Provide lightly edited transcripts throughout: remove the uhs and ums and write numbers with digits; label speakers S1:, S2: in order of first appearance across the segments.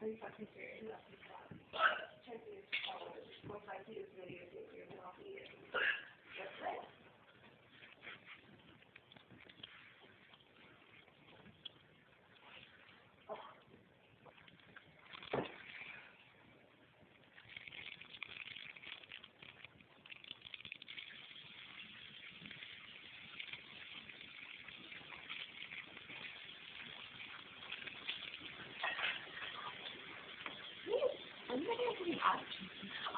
S1: Are you fucking serious? Chances are, once I see this video, you're not be it. That's it.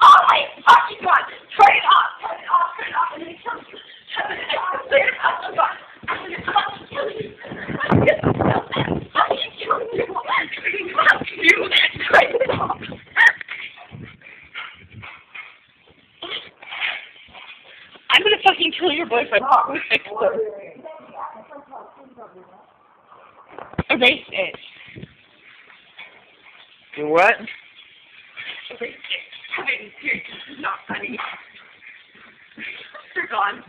S1: Oh my fucking god! Turn it off! Turn it off! Turn it off! I'm gonna kill you! Turn it off! Turn it off! Oh god! I'm gonna fucking kill you! I'm gonna fucking kill you! Fuck you! Turn it off! I'm gonna fucking kill your boyfriend. I'm gonna fix him. Erase it.
S2: Do what?
S1: Erase it. Kevin, this is not funny. You're gone.